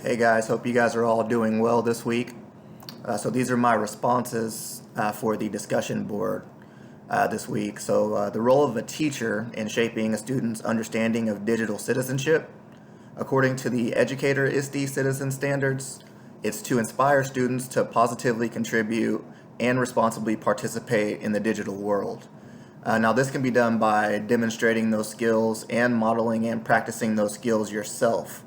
Hey guys, hope you guys are all doing well this week. So these are my responses for the discussion board this week. The role of a teacher in shaping a student's understanding of digital citizenship, according to the Educator ISTE Citizen Standards, it's to inspire students to positively contribute and responsibly participate in the digital world. Now, this can be done by demonstrating those skills and modeling and practicing those skills yourself.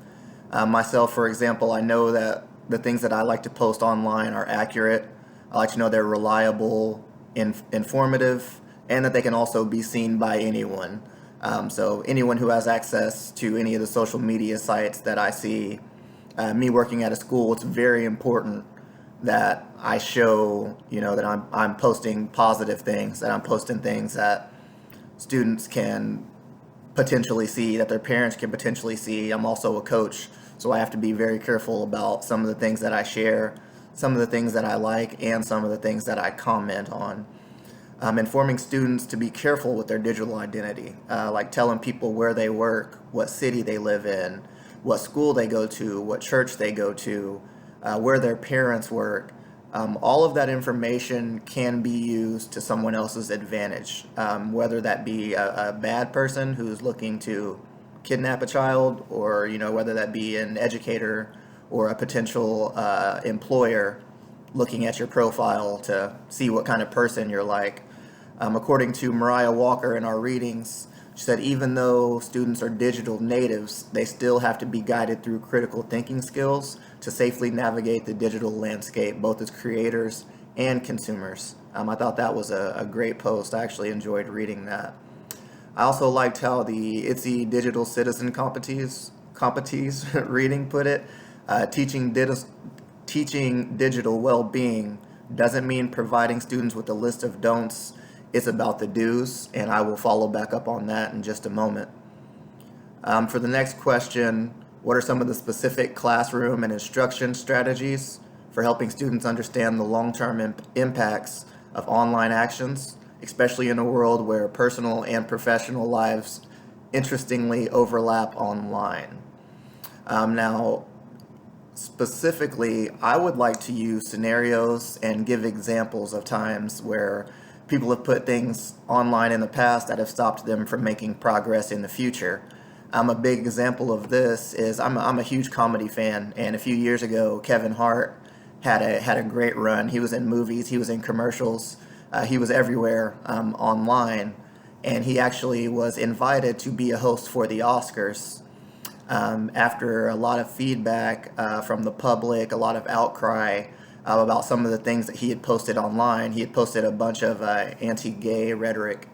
Myself, for example, I know that the things that I like to post online are accurate. I like to know they're reliable, informative, and that they can also be seen by anyone. So anyone who has access to any of the social media sites that I see, me working at a school, it's very important that I show, that I'm posting positive things, that I'm posting things that students can potentially see, that their parents can potentially see. I'm also a coach, so I have to be very careful about some of the things that I share, some of the things that I like, and some of the things that I comment on. Informing students to be careful with their digital identity, like telling people where they work, what city they live in, what school they go to, what church they go to, where their parents work. All of that information can be used to someone else's advantage, whether that be a bad person who's looking to kidnap a child, or whether that be an educator or a potential employer looking at your profile to see what kind of person you're like. According to Mariah Walker in our readings, she said even though students are digital natives, they still have to be guided through critical thinking skills to safely navigate the digital landscape, both as creators and consumers. I thought that was a great post. I actually enjoyed reading that. I also liked how the ITSE Digital Citizen Competes reading put it. Teaching digital well-being doesn't mean providing students with a list of don'ts. It's about the do's, and I will follow back up on that in just a moment. For the next question, what are some of the specific classroom and instruction strategies for helping students understand the long-term impacts of online actions, especially in a world where personal and professional lives interestingly overlap online? Now, specifically, I would like to use scenarios and give examples of times where people have put things online in the past that have stopped them from making progress in the future. A big example of this is I'm a huge comedy fan, and a few years ago, Kevin Hart had a great run. He was in movies, he was in commercials, he was everywhere online, and he actually was invited to be a host for the Oscars. After a lot of feedback from the public, a lot of outcry about some of the things that he had posted online. He had posted a bunch of anti-gay rhetoric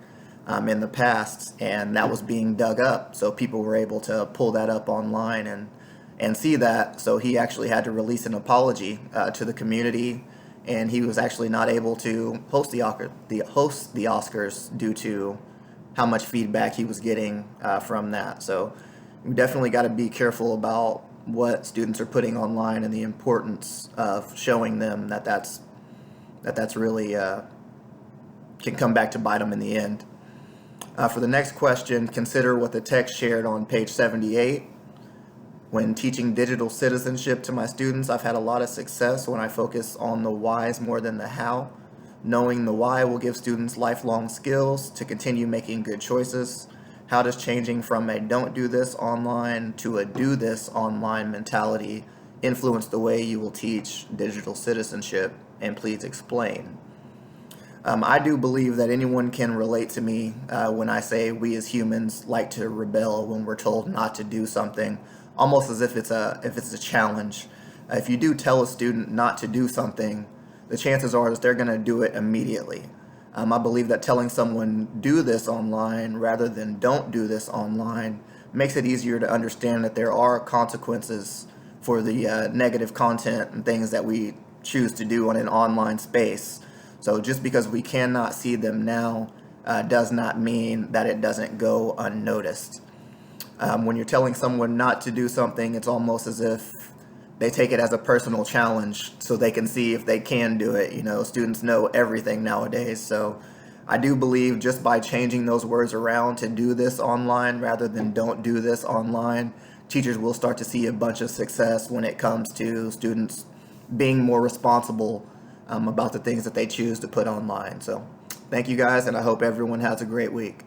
in the past, and that was being dug up. So people were able to pull that up online and see that. So he actually had to release an apology to the community, and he was actually not able to host the Oscars due to how much feedback he was getting from that. So we definitely got to be careful about what students are putting online and the importance of showing them that's really can come back to bite them in the end. For the next question, consider what the text shared on page 78. When teaching digital citizenship to my students, I've had a lot of success when I focus on the whys more than the how. Knowing the why will give students lifelong skills to continue making good choices. How does changing from a don't do this online to a do this online mentality influence the way you will teach digital citizenship? And please explain. I do believe that anyone can relate to me when I say we as humans like to rebel when we're told not to do something, almost as if it's a challenge. If you do tell a student not to do something, the chances are that they're going to do it immediately. I believe that telling someone do this online rather than don't do this online makes it easier to understand that there are consequences for the negative content and things that we choose to do on an online space. So just because we cannot see them now does not mean that it doesn't go unnoticed. When you're telling someone not to do something, it's almost as if they take it as a personal challenge so they can see if they can do it. Students know everything nowadays. So I do believe just by changing those words around to do this online rather than don't do this online teachers will start to see a bunch of success when it comes to students being more responsible about the things that they choose to put online. So thank you guys, and I hope everyone has a great week.